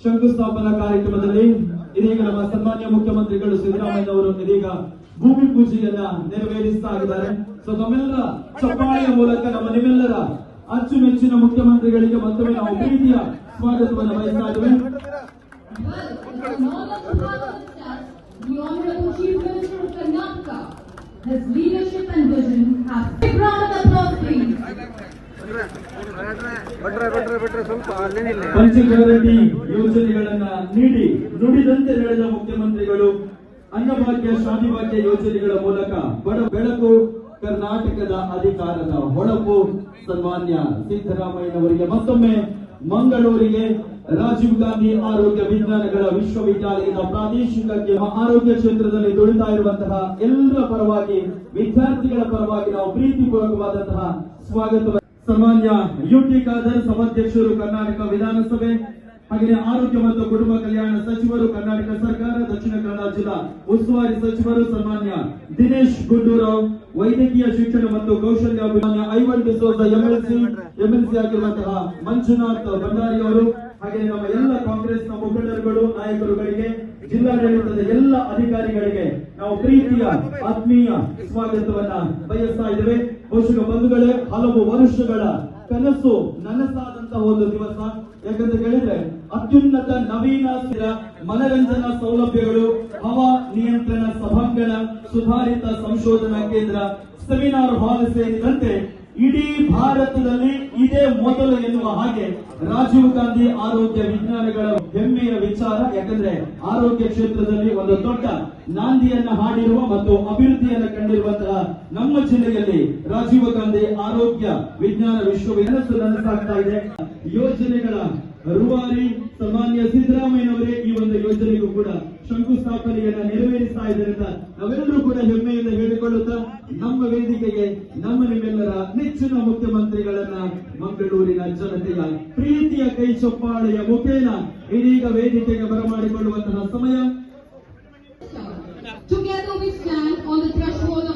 ಶಂಕುಸ್ಥಾಪನಾ ಕಾರ್ಯಕ್ರಮದಲ್ಲಿ ಇದೀಗ ನಮ್ಮ ಸನ್ಮಾನ್ಯ ಮುಖ್ಯಮಂತ್ರಿಗಳು ಸಿದ್ದರಾಮಯ್ಯ ಅವರು ಇದೀಗ ಭೂಮಿ ಪೂಜೆಯನ್ನ ನೆರವೇರಿಸ್ತಾ ಇದ್ದಾರೆ. ಸೊ ತಮ್ಮೆಲ್ಲರ ಚಪ್ಪಾಳೆಯ ಮೂಲಕ ನಿಮ್ಮೆಲ್ಲರ ಅಚ್ಚುಮೆಚ್ಚಿನ ಮುಖ್ಯಮಂತ್ರಿಗಳಿಗೆ ಮತ್ತೊಮ್ಮೆ ನಾವು ಪ್ರೀತಿಯ ಸ್ವಾಗತವನ್ನು ಬಯಸ್ತಾ ಇದ್ದೇವೆ. The Honorable Chief Minister of Karnataka, his leadership and vision have big round of applause, please. ಪಂಚಗ್ಯಾರಂಟಿ ಯೋಜನೆಗಳನ್ನ ನೀಡಿ ನುಡಿದಂತೆ ನಡೆದ ಮುಖ್ಯಮಂತ್ರಿಗಳು ಅನ್ನಭಾಗ್ಯ ಶಾದಿಭಾಗ್ಯ ಯೋಜನೆಗಳ ಮೂಲಕ ಬೆಳಕು ಕರ್ನಾಟಕದ ಅಧಿಕಾರದ ಹೊಳಪು ಸನ್ಮಾನ್ಯ ಸಿದ್ದರಾಮಯ್ಯನವರಿಗೆ ಮತ್ತೊಮ್ಮೆ ಮಂಗಳೂರಿಗೆ ರಾಜೀವ್ ಗಾಂಧಿ ಆರೋಗ್ಯ ವಿಜ್ಞಾನಗಳ ವಿಶ್ವವಿದ್ಯಾಲಯದ ಪ್ರಾದೇಶಿಕ ಆರೋಗ್ಯ ಕ್ಷೇತ್ರದಲ್ಲಿ ದುಡಿತಾ ಇರುವಂತಹ ಎಲ್ಲರ ಪರವಾಗಿ ವಿದ್ಯಾರ್ಥಿಗಳ ಪರವಾಗಿ ನಾವು ಪ್ರೀತಿಪೂರ್ವಕವಾದಂತಹ ಸ್ವಾಗತ. ಸನ್ಮಾನ್ಯ ಯುಟಿ ಖಾದರ್ ಸಭಾಧ್ಯಕ್ಷರು ಕರ್ನಾಟಕ ವಿಧಾನಸಭೆ, ಹಾಗೆಯೇ ಆರೋಗ್ಯ ಮತ್ತು ಕುಟುಂಬ ಕಲ್ಯಾಣ ಸಚಿವರು ಕರ್ನಾಟಕ ಸರ್ಕಾರ, ದಕ್ಷಿಣ ಕನ್ನಡ ಜಿಲ್ಲಾ ಉಸ್ತುವಾರಿ ಸಚಿವರು ಸನ್ಮಾನ್ಯ ದಿನೇಶ್ ಗುಂಡೂರಾವ್, ವೈದ್ಯಕೀಯ ಶಿಕ್ಷಣ ಮತ್ತು ಕೌಶಲ್ಯ ಅಭಿಮಾನ್ಯ ಐವನ್ ಡಿಸೋಜ ಎಂಎಲ್ಸಿ ಆಗಿರುವಂತಹ ಮಂಜುನಾಥ್ ಭಂಡಾರಿ ಅವರು, ಹಾಗೆ ನಮ್ಮ ಎಲ್ಲ ಕಾಂಗ್ರೆಸ್ನ ಮುಖಂಡರುಗಳು, ನಾಯಕರುಗಳಿಗೆ, ಜಿಲ್ಲಾಡಳಿತದ ಎಲ್ಲ ಅಧಿಕಾರಿಗಳಿಗೆ ನಾವು ಪ್ರೀತಿಯ ಆತ್ಮೀಯ ಸ್ವಾಗತವನ್ನ ಬಯಸ್ತಾ ಇದ್ದೇವೆ. ಬಹುಶಃ ಬಂಧುಗಳೇ, ಹಲವು ವರ್ಷಗಳ ಕನಸು ನನಸಾದಂತಹ ಒಂದು ದಿವಸ. ಯಾಕಂತ ಹೇಳಿದ್ರೆ ಅತ್ಯುನ್ನತ ನವೀನ ಮನರಂಜನಾ ಸೌಲಭ್ಯಗಳು, ಹವಾ ನಿಯಂತ್ರಣ ಸಭಾಂಗಣ, ಸುಧಾರಿತ ಸಂಶೋಧನಾ ಕೇಂದ್ರ, ಸೆಮಿನಾರ್ ಹಾಲ್ ಸೇರಿದಂತೆ ಇಡೀ ಭಾರತದಲ್ಲಿ ಇದೇ ಮೊದಲು ಎನ್ನುವ ಹಾಗೆ ರಾಜೀವ್ ಗಾಂಧಿ ಆರೋಗ್ಯ ವಿಜ್ಞಾನಗಳ ಹೆಮ್ಮೆಯ ವಿಚಾರ. ಯಾಕಂದ್ರೆ ಆರೋಗ್ಯ ಕ್ಷೇತ್ರದಲ್ಲಿ ಒಂದು ದೊಡ್ಡ ನಾಂದಿಯನ್ನ ಹಾಡಿರುವ ಮತ್ತು ಅಭಿವೃದ್ಧಿಯನ್ನು ಕಂಡಿರುವಂತಹ ನಮ್ಮ ಜಿಲ್ಲೆಯಲ್ಲಿ ರಾಜೀವ್ ಗಾಂಧಿ ಆರೋಗ್ಯ ವಿಜ್ಞಾನ ವಿಶ್ವವಿದ್ಯಾಲಯ ನನಸಾಗ್ತಾ ಇದೆ. ಯೋಜನೆಗಳ ರೂವಾರಿ ಸನ್ಮಾನ್ಯ ಸಿದ್ದರಾಮಯ್ಯನವರೇ ಈ ಒಂದು ಯೋಜನೆಗೂ ಕೂಡ ಶಂಕುಸ್ಥಾಪನೆಯನ್ನ ನೆರವೇರಿಸ್ತಾ ಇದ್ದರಿಂದ ನಾವೆಲ್ಲರೂ ಕೂಡ ಹೆಮ್ಮೆಯಿಂದ ಹೇಳಿಕೊಳ್ಳುತ್ತಾ ನಮ್ಮ ವೇದಿಕೆಗೆ ನಿಮ್ಮೆಲ್ಲರ ನೆಚ್ಚಿನ ಮುಖ್ಯಮಂತ್ರಿಗಳನ್ನ ಮಂಗಳೂರಿನ ಜನತೆಯ ಪ್ರೀತಿಯ ಕೈ ಚಪ್ಪಾಳೆಯ ಮುಖೇನ ಇದೀಗ ವೇದಿಕೆಗೆ ಬರಮಾಡಿಕೊಳ್ಳುವಂತಹ ಸಮಯ. Together we stand on the threshold